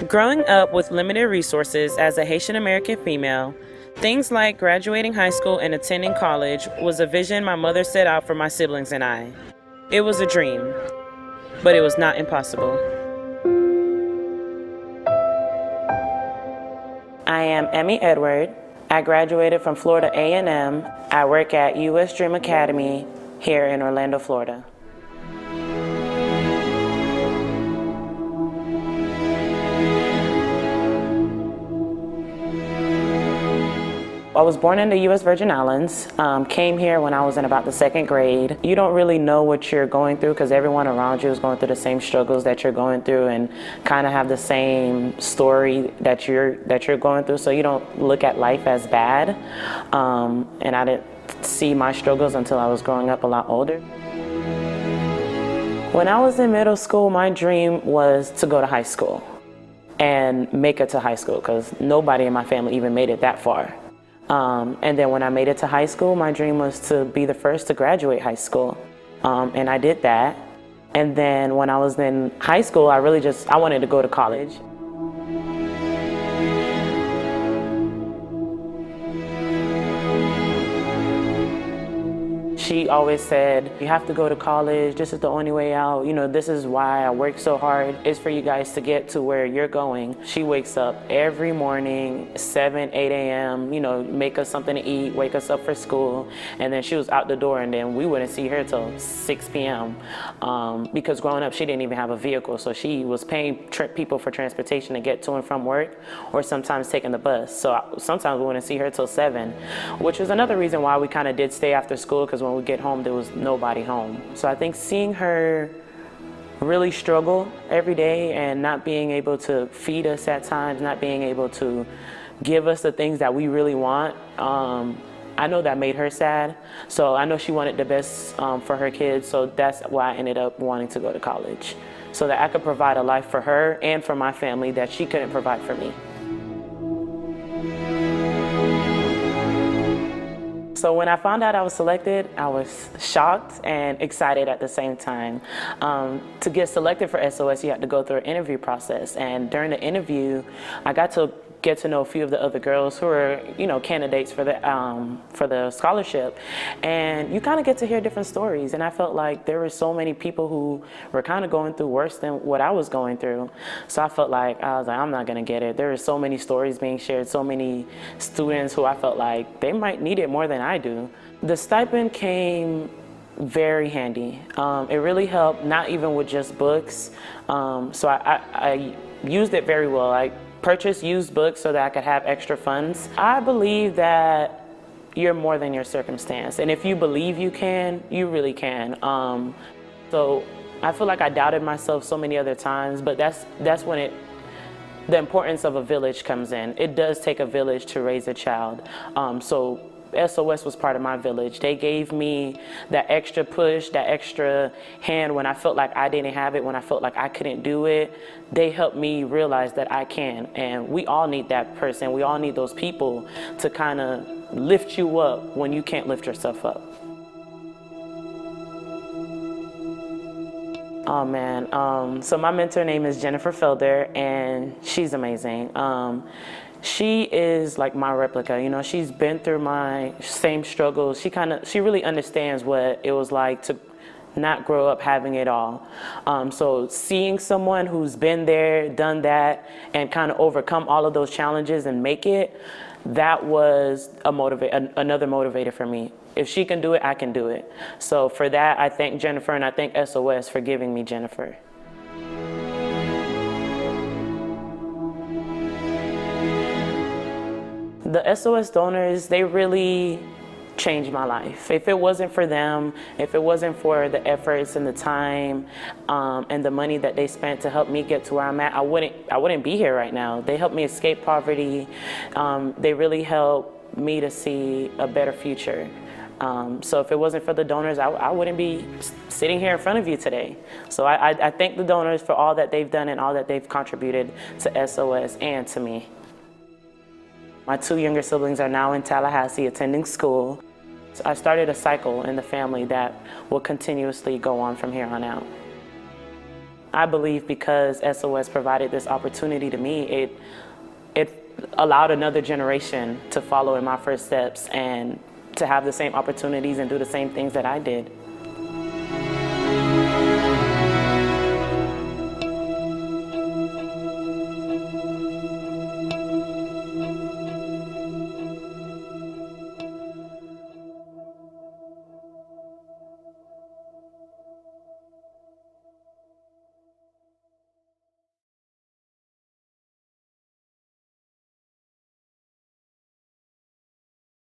Growing up with limited resources as a Haitian American female, things like graduating high school and attending college was a vision my mother set out for my siblings and I. It was a dream, but it was not impossible. I am Emy Edouard. I graduated from Florida A&M. I work at U.S. Dream Academy here in Orlando, Florida. I was born in the U.S. Virgin Islands, came here when I was in about the second grade. You don't really know what you're going through because everyone around you is going through the same struggles that you're going through and kind of have the same story that you're going through, so you don't look at life as bad. And I didn't see my struggles until I was growing up a lot older. When I was in middle school, my dream was to go to high school and make it to high school because nobody in my family even made it that far. And then when I made it to high school, my dream was to be the first to graduate high school. And I did that. And then when I was in high school, I wanted to go to college. She always said, you have to go to college, this is the only way out, this is why I work so hard, is for you guys to get to where you're going. She wakes up every morning, 7, 8 a.m., make us something to eat, wake us up for school, and then she was out the door, and then we wouldn't see her till 6 p.m. Because growing up, she didn't even have a vehicle, so she was paying people for transportation to get to and from work, or sometimes taking the bus. So sometimes we wouldn't see her till 7, which was another reason why we kind of did stay after school, because when we get home, there was nobody home. So I think seeing her really struggle every day and not being able to feed us at times, not being able to give us the things that we really want, I know that made her sad. So I know she wanted the best for her kids, so that's why I ended up wanting to go to college, so that I could provide a life for her and for my family that she couldn't provide for me. So when I found out I was selected, I was shocked and excited at the same time. To get selected for S.O.S, you have to go through an interview process. And during the interview, I got to get to know a few of the other girls who were, candidates for the scholarship. And you kind of get to hear different stories. And I felt like there were so many people who were kind of going through worse than what I was going through. So I felt like, I'm not gonna get it. There were so many stories being shared, so many students who I felt like they might need it more than I do. The stipend came very handy. It really helped, not even with just books. So I used it very well. I purchased used books so that I could have extra funds. I believe that you're more than your circumstance, and if you believe you can, you really can. So I feel like I doubted myself so many other times, but that's when the importance of a village comes in. It does take a village to raise a child. So S.O.S was part of my village. They gave me that extra push, that extra hand when I felt like I didn't have it, when I felt like I couldn't do it. They helped me realize that I can. And we all need that person. We all need those people to kind of lift you up when you can't lift yourself up. Oh man, so my mentor name is Jennifer Felder, and she's amazing. She is like my replica, she's been through my same struggles. She really understands what it was like to not grow up having it all. So seeing someone who's been there, done that, and kind of overcome all of those challenges and make it, that was another motivator for me. If she can do it, I can do it. So for that, I thank Jennifer, and I thank S.O.S for giving me Jennifer. The S.O.S donors, they really changed my life. If it wasn't for them, if it wasn't for the efforts and the time and the money that they spent to help me get to where I'm at, I wouldn't be here right now. They helped me escape poverty. They really helped me to see a better future. So if it wasn't for the donors, I wouldn't be sitting here in front of you today. So I thank the donors for all that they've done and all that they've contributed to S.O.S and to me. My 2 younger siblings are now in Tallahassee attending school. So I started a cycle in the family that will continuously go on from here on out. I believe because SOS provided this opportunity to me, it allowed another generation to follow in my first steps and to have the same opportunities and do the same things that I did.